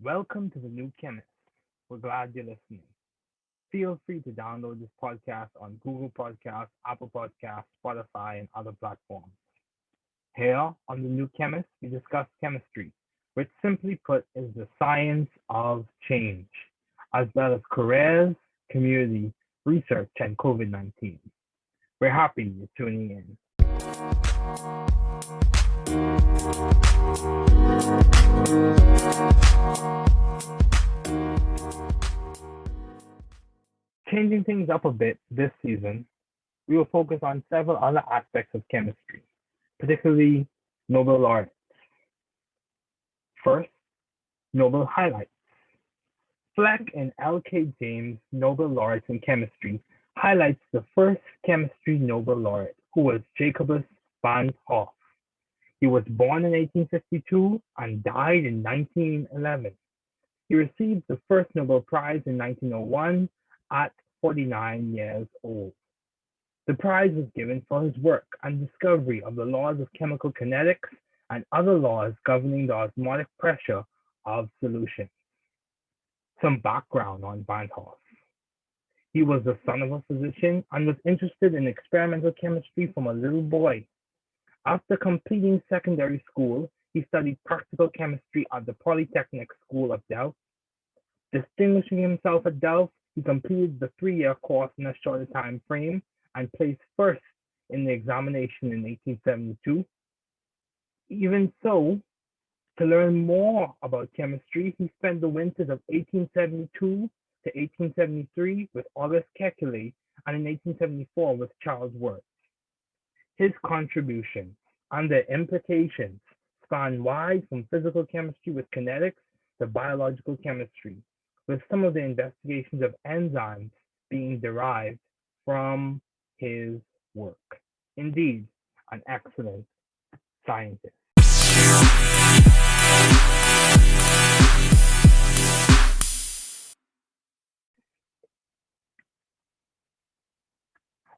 Welcome to the new Chemist. We're glad you're listening. Feel free to download this podcast on Google Podcasts, Apple Podcasts, Spotify, and other platforms. Here on the new Chemist, we discuss chemistry, which simply put is the science of change, as well as careers, community, research, and COVID 19. We're happy you're tuning in. Changing things up a bit this season, we will focus on several other aspects of chemistry, particularly Nobel laureates. First, Nobel highlights. Fleck and L.K. James Nobel laureates in chemistry highlights the first chemistry Nobel laureate, who was Jacobus van 't Hoff. He was born in 1852 and died in 1911. He received the first Nobel Prize in 1901 at 49 years old. The prize was given for his work and discovery of the laws of chemical kinetics and other laws governing the osmotic pressure of solutions. Some background on Van 't Hoff. He was the son of a physician and was interested in experimental chemistry from a little boy. After completing secondary school, he studied practical chemistry at the Polytechnic School of Delft. Distinguishing himself at Delft, he completed the 3-year course in a shorter time frame and placed first in the examination in 1872. Even so, to learn more about chemistry, he spent the winters of 1872 to 1873 with Auguste Kekulé and in 1874 with Charles Worth. His contributions and their implications span wide from physical chemistry with kinetics to biological chemistry, with some of the investigations of enzymes being derived from his work. Indeed, an excellent scientist.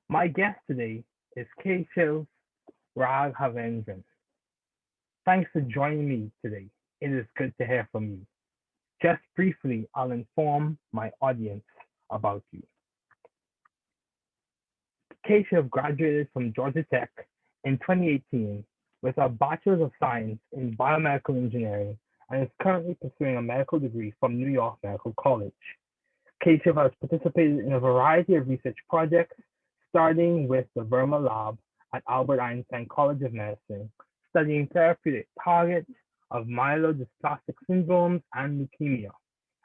My guest today is Keshav Raghavendran. Thanks for joining me today. It is good to hear from you. Just briefly, I'll inform my audience about you. Keshav graduated from Georgia Tech in 2018 with a Bachelor of Science in Biomedical Engineering and is currently pursuing a medical degree from New York Medical College. Keshav has participated in a variety of research projects, starting with the Verma Lab at Albert Einstein College of Medicine, studying therapeutic targets of myelodysplastic syndromes and leukemia,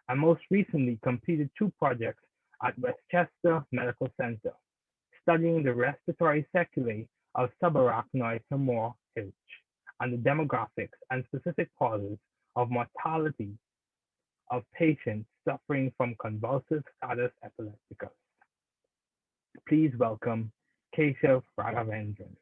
and most recently completed 2 projects at Westchester Medical Center, studying the respiratory sequelae of subarachnoid hemorrhage and the demographics and specific causes of mortality of patients suffering from convulsive status epilepticus. Please welcome Keshav Raghavendran.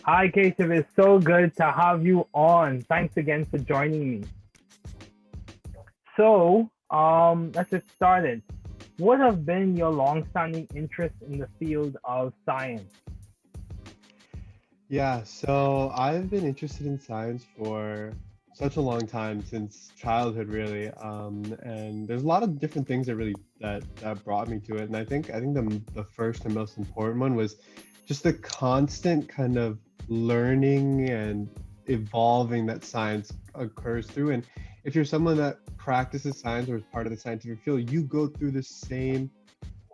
Hi, Keshav. It's so good to have you on. Thanks again for joining me. So, let's get started. What have been your long-standing interests in the field of science? Yeah, so I've been interested in science for such a long time, since childhood, really. And there's a lot of different things that brought me to it. And I think the first and most important one was just the constant kind of learning and evolving that science occurs through. And if you're someone that practices science or is part of the scientific field, you go through the same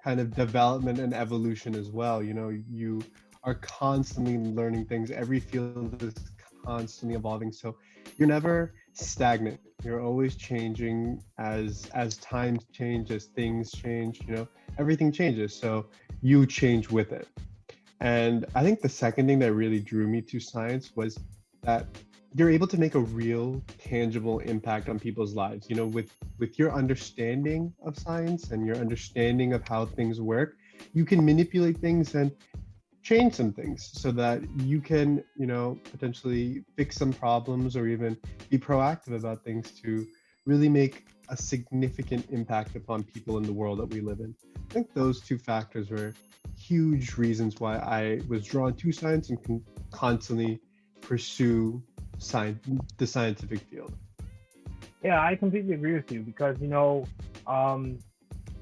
kind of development and evolution as well. You are constantly learning things. Every field is constantly evolving. So you're never stagnant. You're always changing as times change, as things change, everything changes. So you change with it. And I think the second thing that really drew me to science was that you're able to make a real tangible impact on people's lives. With your understanding of science and your understanding of how things work, you can manipulate things and change some things so that you can, potentially fix some problems or even be proactive about things to really make a significant impact upon people in the world that we live in. I think those two factors were huge reasons why I was drawn to science and can constantly pursue science, the scientific field. Yeah, I completely agree with you because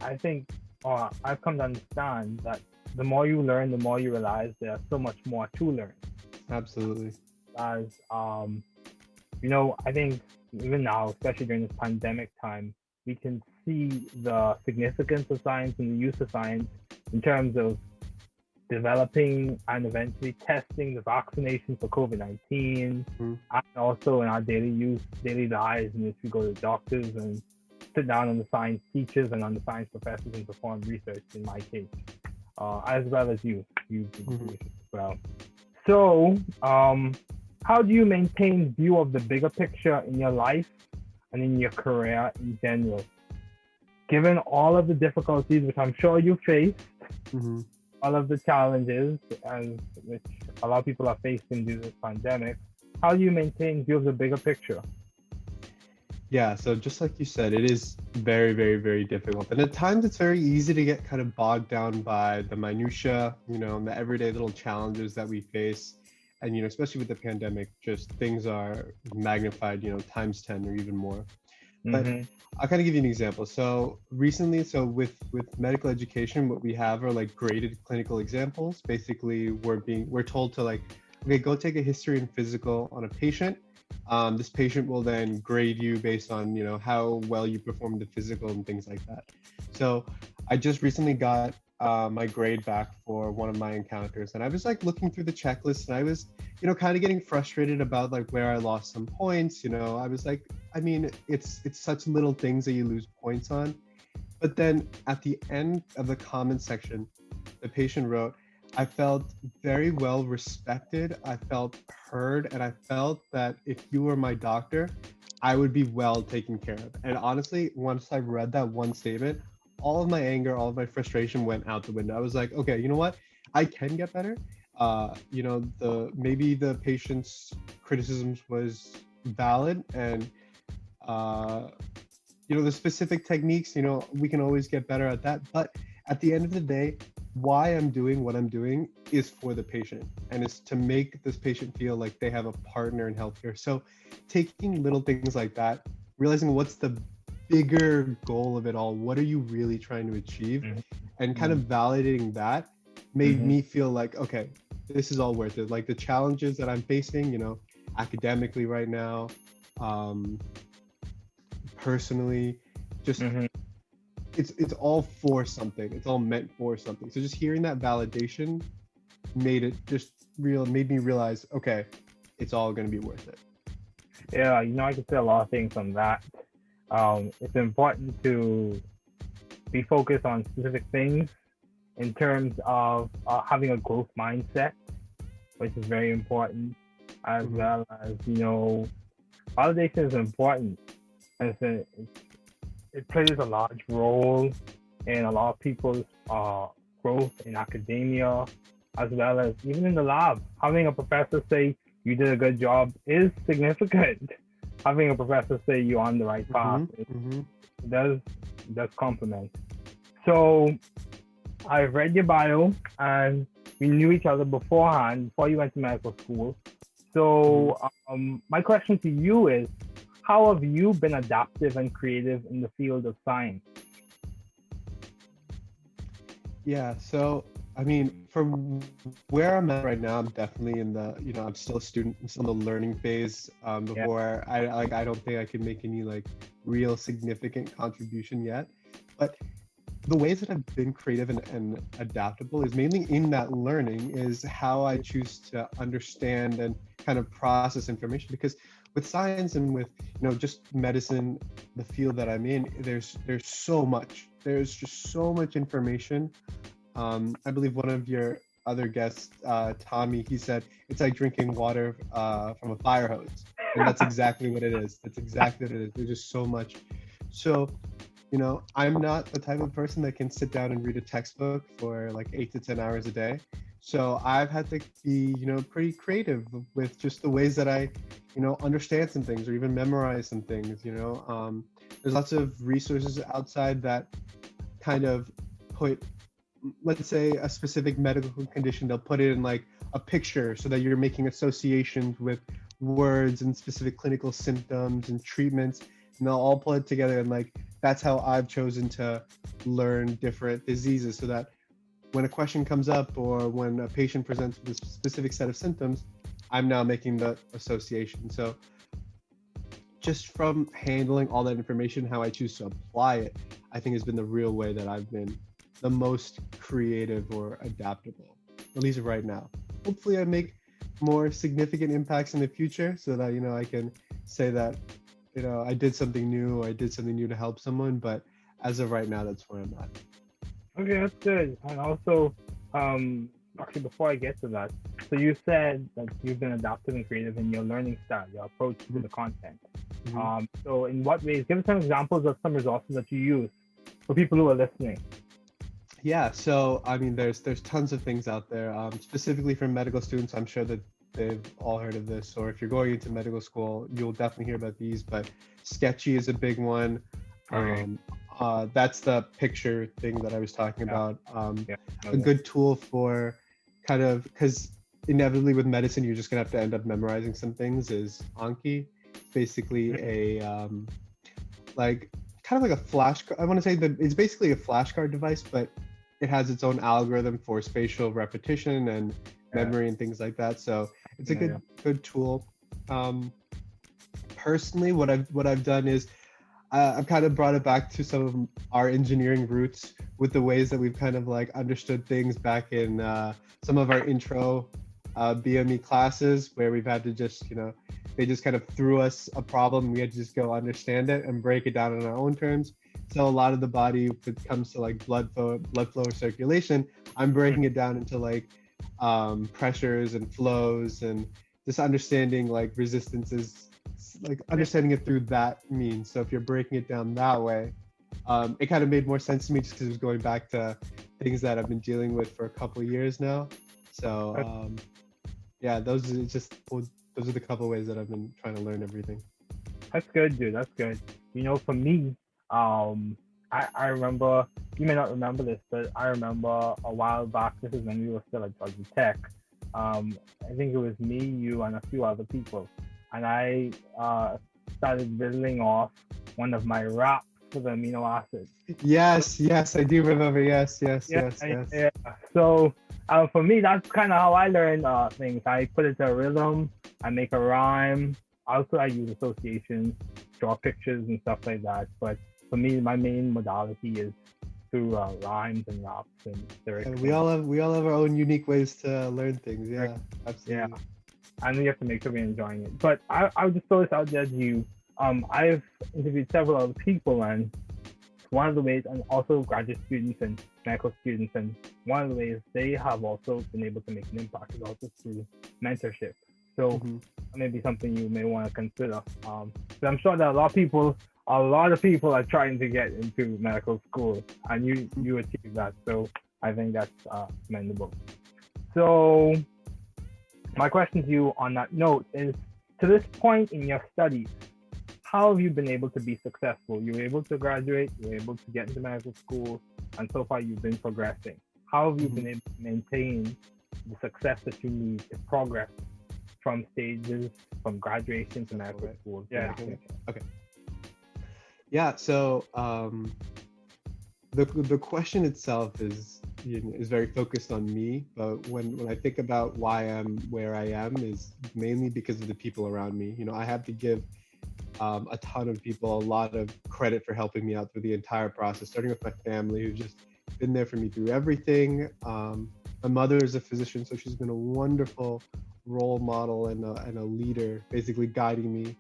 I think, or I've come to understand that the more you learn, the more you realize there's so much more to learn. Absolutely. As I think even now, especially during this pandemic time, we can see the significance of science and the use of science in terms of developing and eventually testing the vaccination for COVID-19, Mhm. and also in our daily lives in which we go to doctors and sit down on the science teachers and on the science professors and perform research in my case, as well as you do research as well. So, how do you maintain view of the bigger picture in your life and in your career in general? Given all of the difficulties which I'm sure you faced, Mm-hmm. all of the challenges and which a lot of people are facing due to this pandemic, how do you maintain view of the bigger picture? Yeah, so just like you said, it is very, very, very difficult. And at times it's very easy to get kind of bogged down by the minutia, and the everyday little challenges that we face. And, especially with the pandemic, just things are magnified, times 10 or even more. But Mm-hmm. I'll kind of give you an example. So recently, with medical education, what we have are like graded clinical examples. Basically, we're told to like, okay, go take a history and physical on a patient. This patient will then grade you based on how well you performed the physical and things like that. So I just recently got my grade back for one of my encounters, and I was like looking through the checklist, and I was kind of getting frustrated about like where I lost some points. I was like, I mean, it's such little things that you lose points on. But then at the end of the comment section, the patient wrote, I felt very well respected, I felt heard, and I felt that if you were my doctor, I would be well taken care of. And honestly, once I read that one statement, all of my anger, all of my frustration went out the window. I was like, okay, you know what? I can get better. Maybe the patient's criticisms was valid, and the specific techniques, we can always get better at that. But at the end of the day, why I'm doing what I'm doing is for the patient, and it's to make this patient feel like they have a partner in healthcare. So taking little things like that, realizing what's the bigger goal of it all, what are you really trying to achieve, Mm-hmm. and kind of validating that made Mm-hmm. me feel like, okay, this is all worth it. Like the challenges that I'm facing, academically right now, personally, just Mm-hmm. it's all for something. It's all meant for something. So just hearing that validation made me realize, okay, it's all going to be worth it. Yeah, I can say a lot of things on that. It's important to be focused on specific things in terms of having a growth mindset, which is very important, as Mhm. well as validation is important. And it plays a large role in a lot of people's growth in academia, as well as even in the lab. Having a professor say you did a good job is significant. Having a professor say you're on the right path does compliment. So I've read your bio, and we knew each other beforehand before you went to medical school. So my question to you is, how have you been adaptive and creative in the field of science? Yeah, so I mean, from where I'm at right now, I'm definitely in the, I'm still a student, I'm still in the learning phase. Before I don't think I can make any like real significant contribution yet. But the ways that I've been creative and adaptable is mainly in that learning is how I choose to understand and kind of process information. Because with science and with just medicine, the field that I'm in, there's so much. There's just so much information. I believe one of your other guests, Tommy, he said it's like drinking water from a fire hose, and that's exactly what it is. That's exactly what it is. There's just so much. So I'm not the type of person that can sit down and read a textbook for like 8 to 10 hours a day. So I've had to be, pretty creative with just the ways that I, understand some things or even memorize some things. There's lots of resources outside that kind of put, let's say, a specific medical condition, they'll put it in like a picture so that you're making associations with words and specific clinical symptoms and treatments, and they'll all pull it together. And like, that's how I've chosen to learn different diseases, so that when a question comes up or when a patient presents with a specific set of symptoms, I'm now making the association. So just from handling all that information, how I choose to apply it, I think has been the real way that I've been the most creative or adaptable, at least right now. Hopefully I make more significant impacts in the future so that, I can say that, I did something new, or I did something new to help someone. But as of right now, that's where I'm at. Okay, that's good. And also, actually, before I get to that, so you said that you've been adaptive and creative in your learning style, your approach to the content. So in what ways? Give us some examples of some resources that you use for people who are listening. Yeah, so I mean, there's tons of things out there, specifically for medical students. I'm sure that they've all heard of this, or if you're going into medical school, you'll definitely hear about these. But Sketchy is a big one. Okay. That's the picture thing that I was talking about. Yeah. A good tool for kind of, because inevitably with medicine, you're just gonna have to end up memorizing some things, is Anki. It's basically a like kind of like a I want to say that it's basically a flashcard device, but it has its own algorithm for spatial repetition and memory and things like that. So it's a good tool. Personally, what I've done is I've kind of brought it back to some of our engineering roots with the ways that we've kind of like understood things back in some of our intro BME classes, where we've had to just, they just kind of threw us a problem. We had to just go understand it and break it down in our own terms. So a lot of the body, if it comes to like blood flow or circulation, I'm breaking it down into like pressures and flows, and just understanding like resistances, like understanding it through that means. So if you're breaking it down that way, it kind of made more sense to me, just because it was going back to things that I've been dealing with for a couple of years now. So yeah, those are the couple of ways that I've been trying to learn everything. That's good, dude. That's good. For me, I remember, you may not remember this, but I remember a while back, this is when we were still at Georgia Tech. I think it was me, you, and a few other people. And I started riddling off one of my raps for the amino acids. Yes, I do remember. Yes. Yeah. So for me, that's kind of how I learn things. I put it to a rhythm, I make a rhyme. Also, I use associations, draw pictures and stuff like that. But for me, my main modality is through rhymes and raps and lyrics. And we all have our own unique ways to learn things. Yeah, absolutely. Yeah, and we have to make sure we're enjoying it. But I would just throw this out there to you. I've interviewed several other people, and one of the ways, and also graduate students and medical students, and one of the ways they have also been able to make an impact is also through mentorship. So maybe something you may want to consider. But I'm sure that a lot of people are trying to get into medical school, and you achieve that. So I think that's commendable. So my question to you on that note is, to this point in your studies, how have you been able to be successful? You were able to graduate, you were able to get into medical school, and so far you've been progressing. How have you been able to maintain the success that you need to progress from stages, from graduation to medical school? Yeah. Okay. Yeah. So the question itself is very focused on me, but when I think about why I'm where I am, is mainly because of the people around me. I have to give a ton of people a lot of credit for helping me out through the entire process, starting with my family, who's just been there for me through everything. My mother is a physician, so she's been a wonderful role model and a leader, basically guiding me,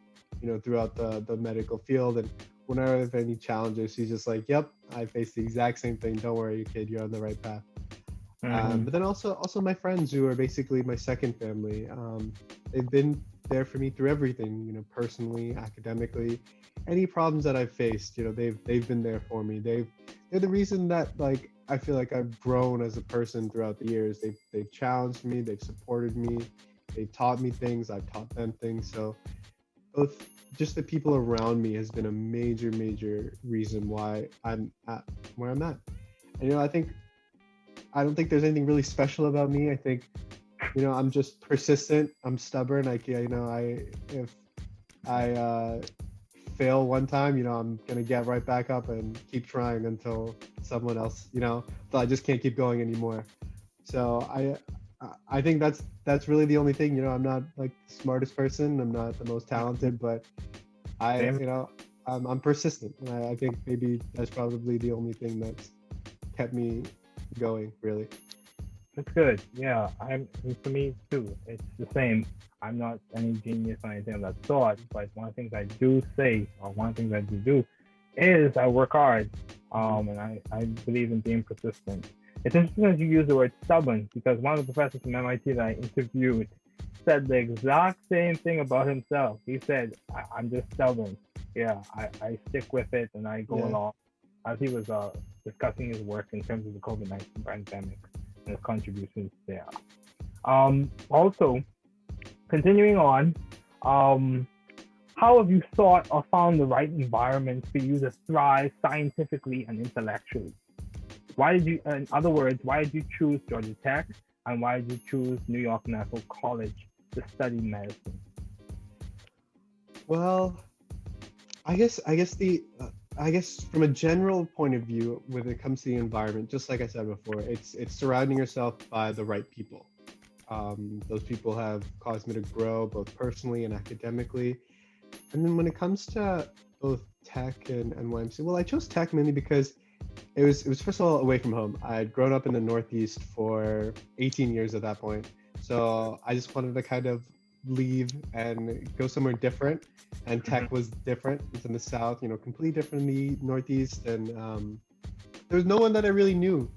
throughout the medical field. And whenever I have any challenges, she's just like, "Yep, I face the exact same thing. Don't worry, kid, you're on the right path." But then also my friends, who are basically my second family. They've been there for me through everything, personally, academically, any problems that I've faced. They've been there for me. They're the reason that like I feel like I've grown as a person throughout the years. They've challenged me, they've supported me, they've taught me things, I've taught them things. So both just the people around me has been a major reason why I'm at where I'm at. And I don't think there's anything really special about me. I think I'm just persistent. I'm stubborn. Like if I fail one time, I'm gonna get right back up and keep trying until someone else, until I just can't keep going anymore. So I think that's really the only thing. I'm not like the smartest person. I'm not the most talented, but I Same. you know I'm persistent. And I think maybe that's probably the only thing that's kept me going, really. That's good. Yeah, for me too. It's the same. I'm not any genius or anything of that sort, but one of the things I do say, or one of the things I do is I work hard. Mhm. And I believe in being persistent. It's interesting that you use the word stubborn because one of the professors from MIT that I interviewed said the exact same thing about himself. He said, I'm just stubborn. Yeah, I stick with it and I go Yeah. along as he was discussing his work in terms of the COVID-19 pandemic and his contributions there. Also, continuing on, um, how have you thought or found the right environment for you to thrive scientifically and intellectually? Why did you, in other words, why did you choose Georgia Tech and why did you choose New York Medical College to study medicine? Well, I guess from a general point of view, when it comes to the environment, just like I said before, it's surrounding yourself by the right people. Those people have caused me to grow both personally and academically. And then when it comes to both tech and NYMC, well, I chose tech mainly because it was first of all away from home. I had grown up in the Northeast for 18 years at that point, so I just wanted to kind of leave and go somewhere different. And Mhm. tech was different. It's in the South, completely different in the Northeast, and there was no one that I really knew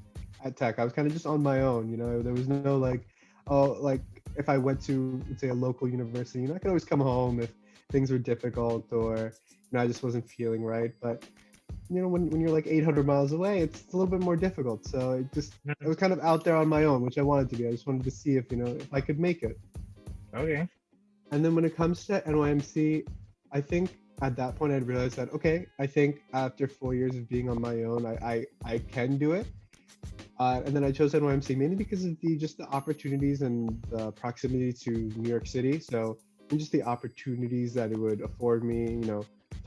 at tech. I was kind of just on my own. There was no like, oh, like if I went to, let's say, a local university, I could always come home if things were difficult or I just wasn't feeling right. But when you're like 800 miles away, it's a little bit more difficult. So I was kind of out there on my own, which I wanted to be. I just wanted to see if I could make it. Okay. And then when it comes to NYMC, I think at that point I'd realized that, okay, I think after 4 years of being on my own, I can do it. And then I chose NYMC mainly because of the opportunities and the proximity to New York City. So and just the opportunities that it would afford me,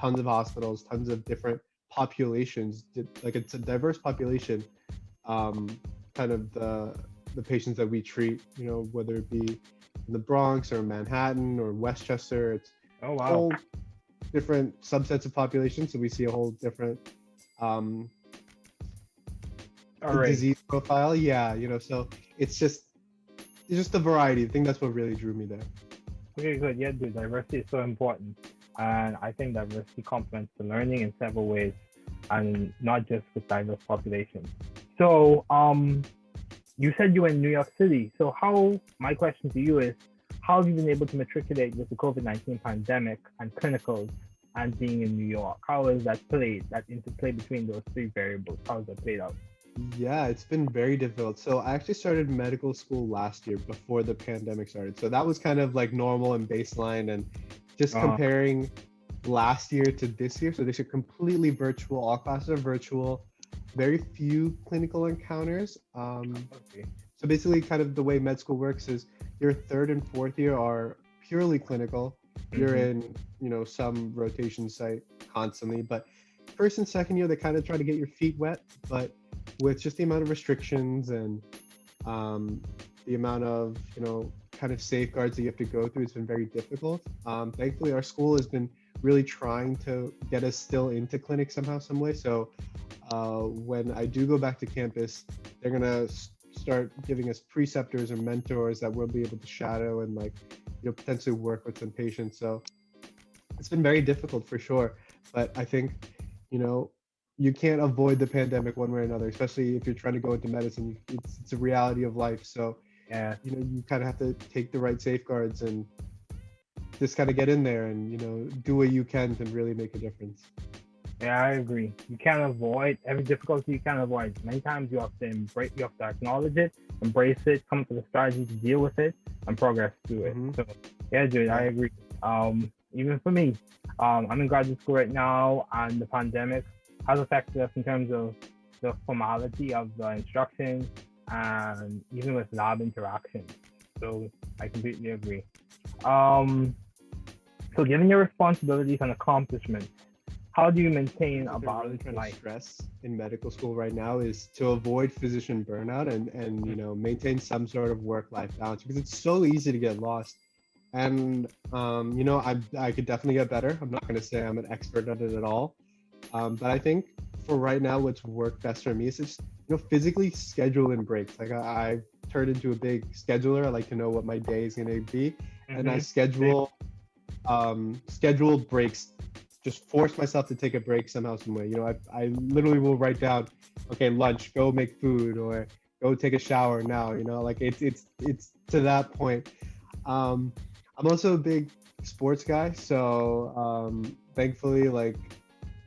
tons of hospitals, tons of different populations, like it's a diverse population. Um, Kind of the patients that we treat, whether it be in the Bronx or Manhattan or Westchester, it's Oh, wow. whole different subsets of population. So we see a whole different um, All right. disease profile. Yeah, so it's just the variety. I think that's what really drew me there. Okay, good. Yeah, dude, diversity is so important. And I think diversity complements the learning in several ways and not just with diverse populations. So, you said you were in New York City. So, my question to you is, how have you been able to matriculate with the COVID-19 pandemic and clinicals and being in New York? How has that interplay between those three variables? How has that played out? Yeah, it's been very difficult. So I actually started medical school last year before the pandemic started. So that was kind of like normal and baseline. And just Uh, comparing last year to this year, so this year completely virtual, all classes are virtual, very few clinical encounters. okay. So basically, kind of the way med school works is your third and fourth year are purely clinical. You're Mm-hmm. in, some rotation site constantly, but first and second year they kind of try to get your feet wet, but with just the amount of restrictions and um, the amount of kind of safeguards that you have to go through, it's been very difficult. Thankfully, our school has been really trying to get us still into clinic somehow, some way. So when I do go back to campus, they're gonna start giving us preceptors or mentors that we'll be able to shadow and like potentially work with some patients. So it's been very difficult for sure, but I think you know you can't avoid the pandemic one way or another, especially if you're trying to go into medicine. It's a reality of life. So Yeah. you kind of have to take the right safeguards and just kind of get in there and do what you can to really make a difference. Yeah, I agree. You can't avoid every difficulty. You can't avoid. Many times you have to embrace. You have to acknowledge it, embrace it, come up with a strategy to deal with it, and progress through it. Mm-hmm. So yeah, dude, I Yeah. agree. Even for me, I'm in graduate school right now, and the pandemic has affected us in terms of the formality of the instruction and even with lab interactions. So I completely agree. Um, so given your responsibilities and accomplishments, how do you maintain a What they're really balanced trying to life? stress in medical school right now is to avoid physician burnout and maintain some sort of work-life balance because it's so easy to get lost. And I could definitely get better. I'm not going to say I'm an expert at it at all, but I think for right now, what's worked best for me is just physically schedule in breaks. Like I've turned into a big scheduler. I like to know what my day is going to be, and I Mm-hmm. schedule breaks, just force myself to take a break somehow, some way. I literally will write down, okay, lunch, go make food, or go take a shower now. Like it's to that point. um I'm also a big sports guy, so thankfully, like,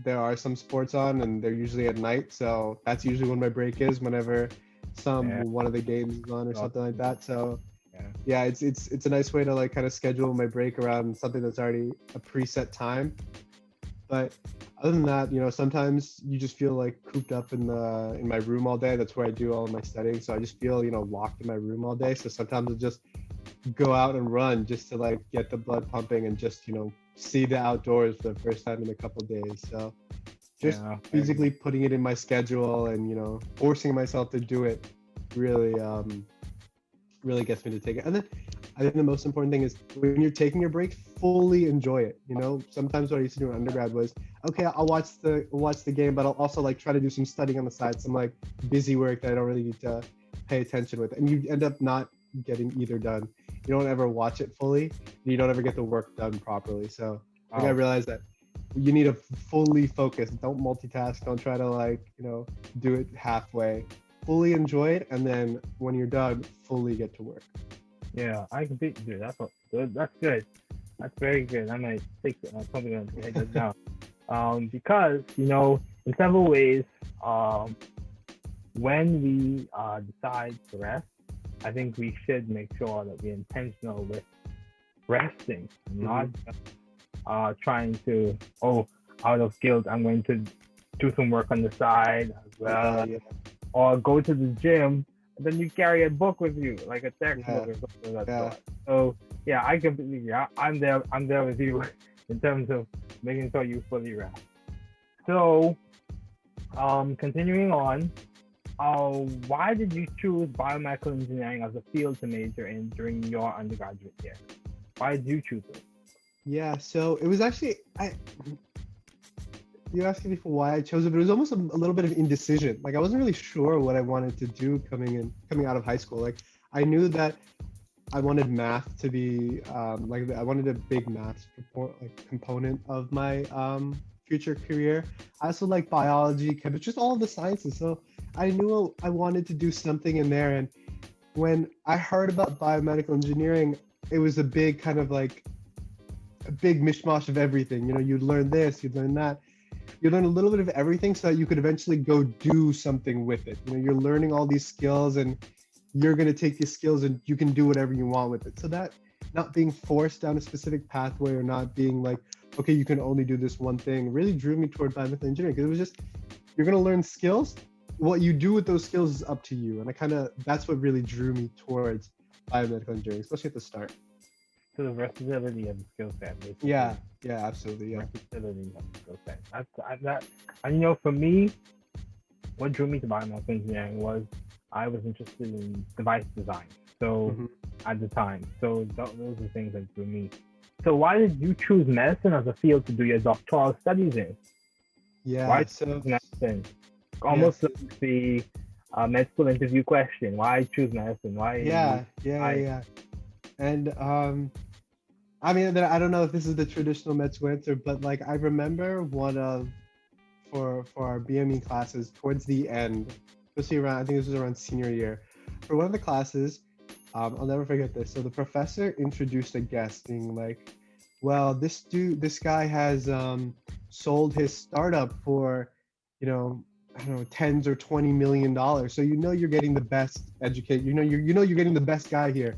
there are some sports on and they're usually at night, so that's usually when my break is, whenever Yeah. one of the games is on or So, something like that. So yeah. yeah, it's a nice way to like kind of schedule my break around something that's already a preset time. But other than that, sometimes you just feel like cooped up in my room all day. That's where I do all of my studying. So I just feel, locked in my room all day. So sometimes I'll just go out and run just to like get the blood pumping and just, see the outdoors for the first time in a couple of days. So just Yeah. physically putting it in my schedule and, forcing myself to do it really really gets me to take it. And then I think the most important thing is when you're taking your break, fully enjoy it. Sometimes what I used to do in undergrad was, okay, I'll watch the game, but I'll also like try to do some studying on the side, some like busy work that I don't really need to pay attention with, and you end up not getting either done. You don't ever watch it fully, and you don't ever get the work done properly. So I think I Wow. realized that you need to fully focus. Don't multitask. Don't try to like do it halfway. Fully enjoy it, and then when you're done, fully get to work. Yeah, I completely do. That's what, good. That's good. That's very good. I might take something and write that down. Because in several ways, um, when we decide to rest, I think we should make sure that we're intentional with resting, not Mm-hmm. trying to, out of guilt, I'm going to do some work on the side as Yeah, well, yeah, or go to the gym, and then you carry a book with you, like a textbook yeah, or something of that yeah. sort. So yeah, I completely agree. I'm there. I'm there with you in terms of making sure you fully rest. So, continuing on, why did you choose biomedical engineering as a field to major in during your undergraduate year? Why did you choose it? Yeah, so it was actually you asking me for why I chose it, but it was almost a little bit of indecision. Like I wasn't really sure what I wanted to do coming out of high school. Like I knew that I wanted math to be like I wanted a big math component of my future career. I also like biology, chemistry, just all of the sciences. So I knew I wanted to do something in there. And when I heard about biomedical engineering, it was a big kind of like a big mishmash of everything. You'd learn this, you'd learn that. You learn a little bit of everything so that you could eventually go do something with it. You're learning all these skills and you're going to take these skills and you can do whatever you want with it. So that not being forced down a specific pathway or not being like, okay, you can only do this one thing really drew me toward biomedical engineering because it was just, you're going to learn skills. What you do with those skills is up to you. And that's what really drew me towards biomedical engineering, especially at the start. To the versatility of the skill set, basically. Yeah, yeah, absolutely. Yeah. Versatility of the skill set. And for me, what drew me to biomedical engineering was I was interested in device design. So Mm-hmm. at the time, so those are things that drew me. So why did you choose medicine as a field to do your doctoral studies in? Why Yeah, so choose medicine? yeah, Almost like the med school interview question. Why choose medicine? Why? I yeah. And I mean, I don't know if this is the traditional med school answer, but like I remember for our BME classes towards the end, especially around, I think this was around senior year, for one of the classes, I'll never forget this. So the professor introduced a guest being like, well, this guy has sold his startup for, you know, I don't know, tens or $20 million. So you know you're getting the best educate. You know you're getting the best guy here.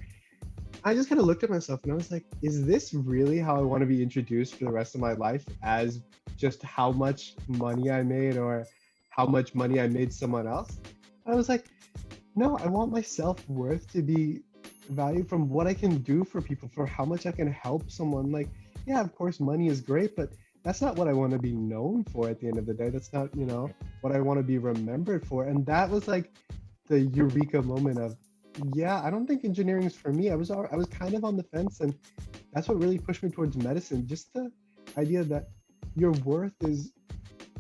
I just kind of looked at myself and I was like, is this really how I want to be introduced for the rest of my life, as just how much money I made or how much money I made someone else? I was like, no, I want my self-worth to be valued from what I can do for people, for how much I can help someone. Like, yeah, of course, money is great, but that's not what I want to be known for at the end of the day. That's not, what I want to be remembered for. And that was like the eureka moment of, yeah, I don't think engineering is for me. I was kind of on the fence, and that's what really pushed me towards medicine. Just the idea that your worth is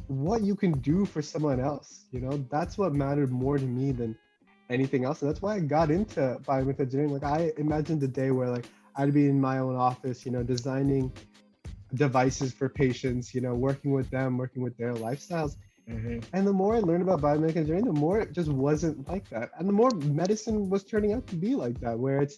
what you can do for someone else. That's what mattered more to me than anything else, and that's why I got into biomedical engineering. Like, I imagined a day where, like, I'd be in my own office, designing devices for patients, working with them, working with their lifestyles. Mm-hmm. And the more I learned about biomedical engineering, the more it just wasn't like that. And the more medicine was turning out to be like that, where it's,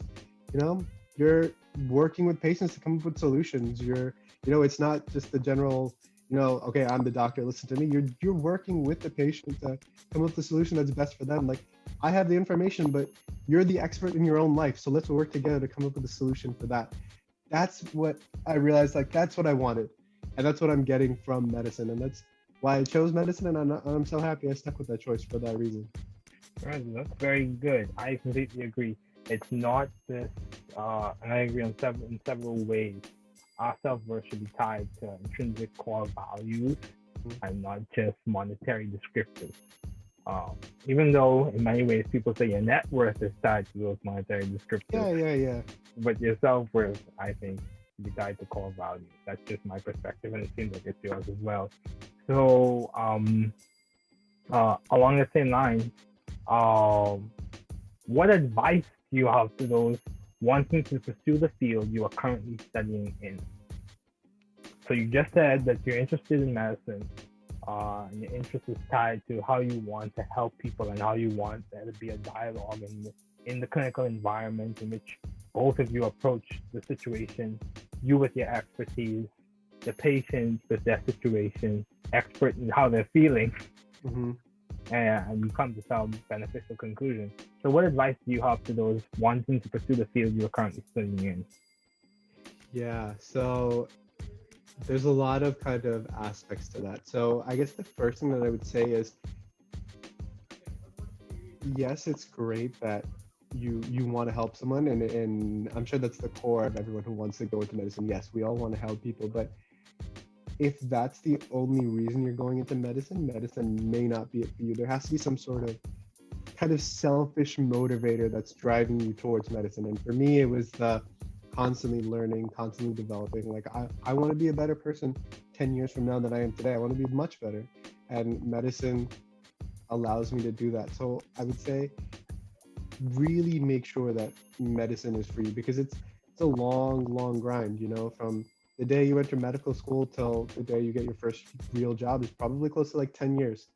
you're working with patients to come up with solutions. It's not just the general, okay, I'm the doctor, listen to me. You're working with the patient to come up with the solution that's best for them. Like, I have the information, but you're the expert in your own life. So let's work together to come up with a solution for that. That's what I realized, like, that's what I wanted. And that's what I'm getting from medicine. And that's why I chose medicine. And I'm so happy I stuck with that choice for that reason. Right, that's very good. I completely agree. It's not this, and I agree in several ways. Our self worth should be tied to intrinsic core values and not just monetary descriptors. Even though in many ways people say your net worth is tied to those monetary descriptors, Yeah. but your self worth, I think, should be tied to core values. That's just my perspective, and it seems like it's yours as well. So, along the same line, um, what advice do you have to those wanting to pursue the field you are currently studying in? So you just said that you're interested in medicine, and your interest is tied to how you want to help people and how you want there to be a dialogue in the clinical environment in which both of you approach the situation, you with your expertise, the patient with their situation, expert in how they're feeling, Mm-hmm. and you come to some beneficial conclusion. So what advice do you have to those wanting to pursue the field you are currently studying in? Yeah. So there's a lot of kind of aspects to that. So I guess the first thing that I would say is, yes, it's great that you want to help someone, and I'm sure that's the core of everyone who wants to go into medicine. Yes, we all want to help people, but if that's the only reason you're going into medicine, medicine may not be it for you. There has to be some sort of kind of selfish motivator that's driving you towards medicine. And for me, it was the constantly learning, constantly developing. Like, I want to be a better person 10 years from now than I am today. I want to be much better. And medicine allows me to do that. So I would say really make sure that medicine is for you, because it's a long grind, from the day you enter medical school till the day you get your first real job is probably close to like 10 years.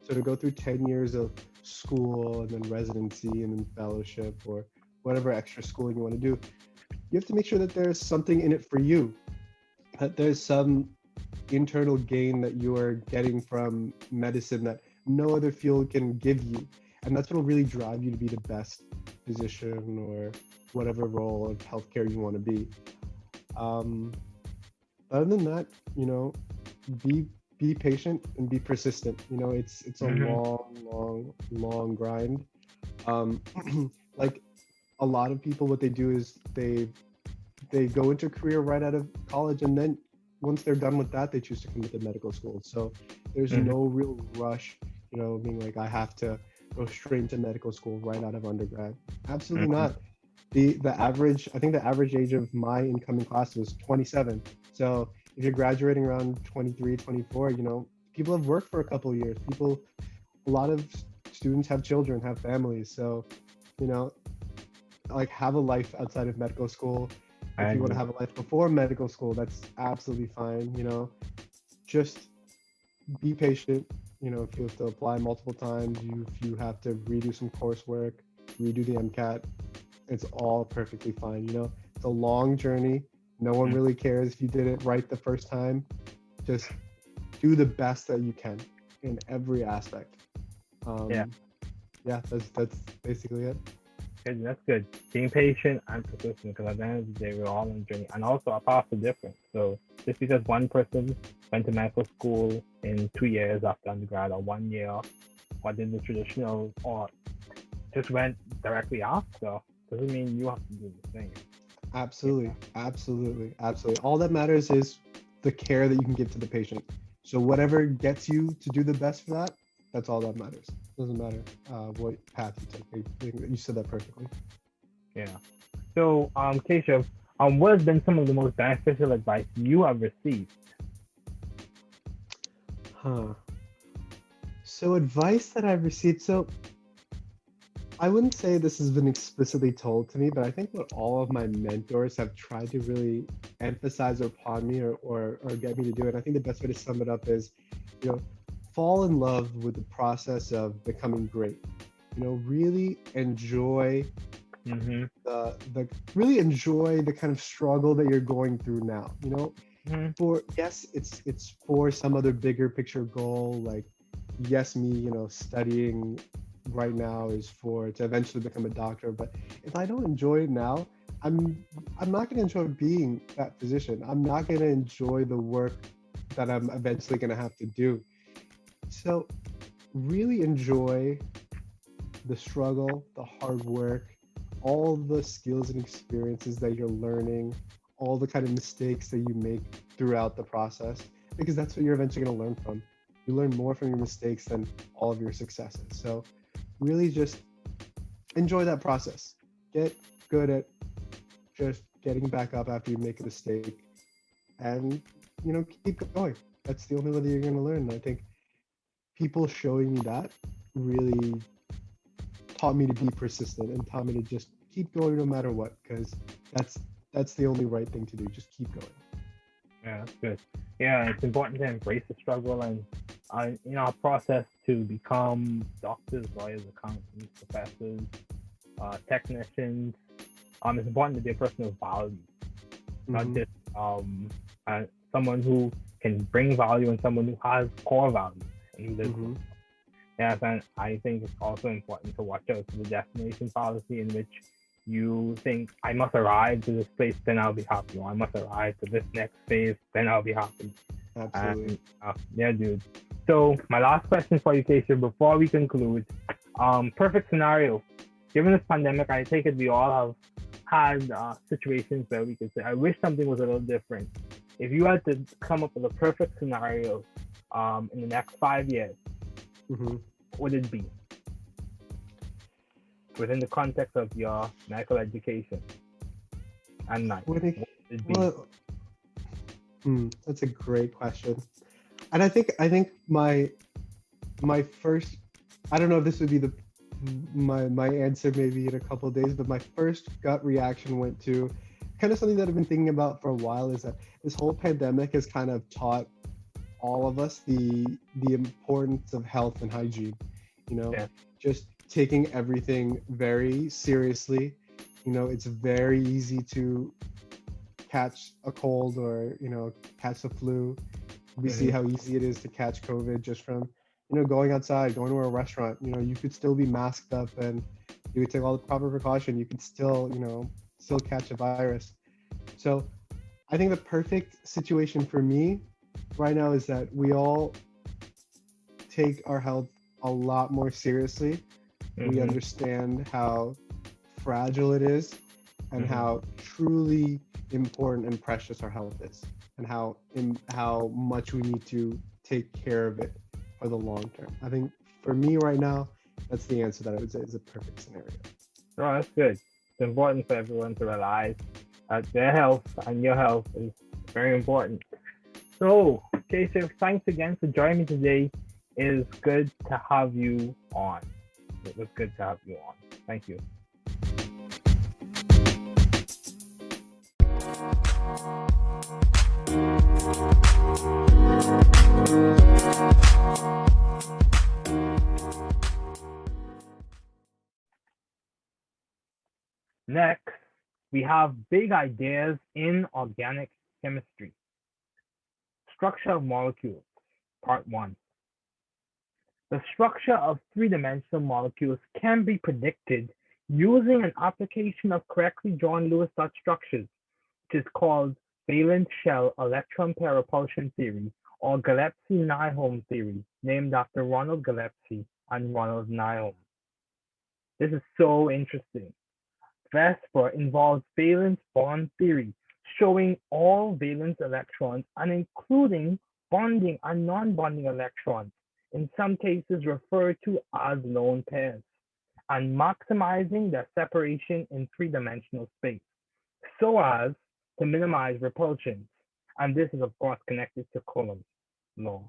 So to go through 10 years of school and then residency and then fellowship or whatever extra schooling you want to do, you have to make sure that there's something in it for you, that there's some internal gain that you are getting from medicine that no other field can give you. And that's what will really drive you to be the best physician or whatever role of healthcare you want to be. Other than that, be patient and be persistent. It's a long grind. Like, a lot of people, what they do is they go into a career right out of college, and then once they're done with that, they choose to come into medical school. So there's no real rush, being like, I have to go straight into medical school right out of undergrad. Absolutely not. The average, I think the average age of my incoming class was 27. So if you're graduating around 23, 24, people have worked for a couple of years. A lot of students have children, have families. So, like, have a life outside of medical school. If you want to have a life before medical school, that's absolutely fine. Just be patient. If you have to apply multiple times, if you have to redo some coursework, redo the MCAT, it's all perfectly fine. It's a long journey. No one Mm. really cares if you did it right the first time. Just do the best that you can in every aspect. Yeah, Um, yeah, that's basically it. good. That's good. Being patient and persistent, because at the end of the day, we're all on a journey, and also our paths are different. So just because one person went to medical school in 2 years after undergrad, or 1 year, or did the traditional, or just went directly after, doesn't mean you have to do the same. Absolutely, absolutely, absolutely. All that matters is the care that you can give to the patient. So whatever gets you to do the best for that, that's all that matters. Doesn't matter what path you take. I think you said that perfectly. Yeah. So, Keshav, what has been some of the most beneficial advice you have received? Huh. So advice that I've received. So I wouldn't say this has been explicitly told to me, but I think what all of my mentors have tried to really emphasize upon me or get me to do it. I think the best way to sum it up is, you know, fall in love with the process of becoming great. You know, really enjoy Mm-hmm. the really enjoy the kind of struggle that you're going through now. You know, Mm-hmm. for yes, it's for some other bigger picture goal, like yes, me, studying right now is for to eventually become a doctor. But if I don't enjoy it now, I'm not going to enjoy being that physician. I'm not going to enjoy the work that I'm eventually going to have to do. So really enjoy the struggle, the hard work, all the skills and experiences that you're learning, all the kind of mistakes that you make throughout the process, because that's what you're eventually going to learn from. You learn more from your mistakes than all of your successes. So really just enjoy that process. Get good at just getting back up after you make a mistake and keep going. That's the only way that you're going to learn. And I think people showing me that really taught me to be persistent and taught me to just keep going no matter what, because that's the only right thing to do. Just keep going. Yeah, that's good. Yeah, it's important to embrace the struggle and, our process to become doctors, lawyers, accountants, professors, technicians. It's important to be a person of value, not Mm-hmm. just uh, someone who can bring value and someone who has core values and who lives Mm-hmm. with. Yes, and I think it's also important to watch out for the destination fallacy in which you think I must arrive to this place, then I'll be happy, or I must arrive to this next phase, then I'll be happy. Absolutely. And yeah, dude. So my last question for you, Keshav, before we conclude, perfect scenario. Given this pandemic, I take it we all have had situations where we could say, I wish something was a little different. If you had to come up with a perfect scenario in the next 5 years, Mm-hmm. what would it be within the context of your medical education and life? What What do would it be? well, that's a great question. And I think my first, I don't know if this would be my answer maybe in a couple of days, but my first gut reaction went to kind of something that I've been thinking about for a while, is that this whole pandemic has kind of taught all of us the importance of health and hygiene. You know, Yeah. just taking everything very seriously. It's very easy to catch a cold or catch the flu. We see Mm-hmm. how easy it is to catch COVID just from going outside, going to a restaurant. You could still be masked up and you would take all the proper precaution. You could still catch a virus. So I think the perfect situation for me right now is that we all take our health a lot more seriously. We Mm-hmm. understand how fragile it is and Mm-hmm. how truly important and precious our health is, and how much we need to take care of it for the long term. I think for me right now, that's the answer that I would say is a perfect scenario. Oh, that's good. It's important for everyone to realize that their health and your health is very important. So, Keshav, thanks again for joining me today. It is good to have you on. It was good to have you on. Thank you. Next, We have big ideas in organic chemistry. Structure of molecules, part one. The structure of three-dimensional molecules can be predicted using an application of correctly drawn Lewis dot structures, which is called valence shell electron pair repulsion theory, or Gillespie-Nyholm theory, named after Ronald Gillespie and Ronald Nyholm. This is so interesting. VESPR involves valence bond theory, showing all valence electrons and including bonding and non-bonding electrons, in some cases referred to as lone pairs, and maximizing their separation in three-dimensional space, so as to minimize repulsions. And this is, of course, connected to Coulomb's law.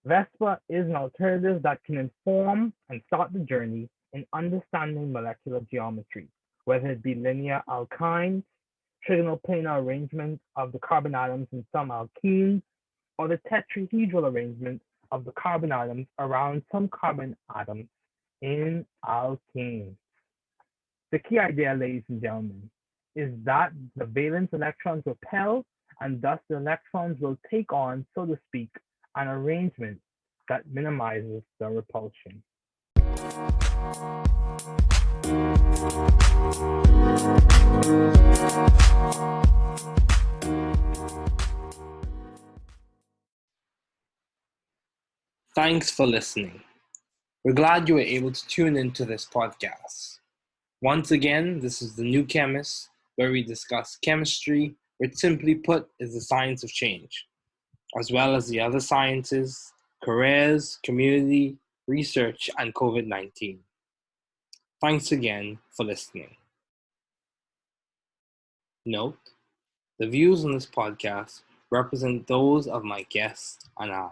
VESPR is an alternative that can inform and start the journey in understanding molecular geometry, whether it be linear alkynes, trigonal planar arrangements of the carbon atoms in some alkenes, or the tetrahedral arrangement of the carbon atoms around some carbon atoms in alkenes. The key idea, ladies and gentlemen, is that the valence electrons repel, and thus the electrons will take on, so to speak, an arrangement that minimizes the repulsion. Thanks for listening. We're glad you were able to tune into this podcast. Once again, this is The New Chemist, where we discuss chemistry, which simply put is the science of change, as well as the other sciences, careers, community, research, and COVID-19. Thanks again for listening. Note, the views on this podcast represent those of my guests and I.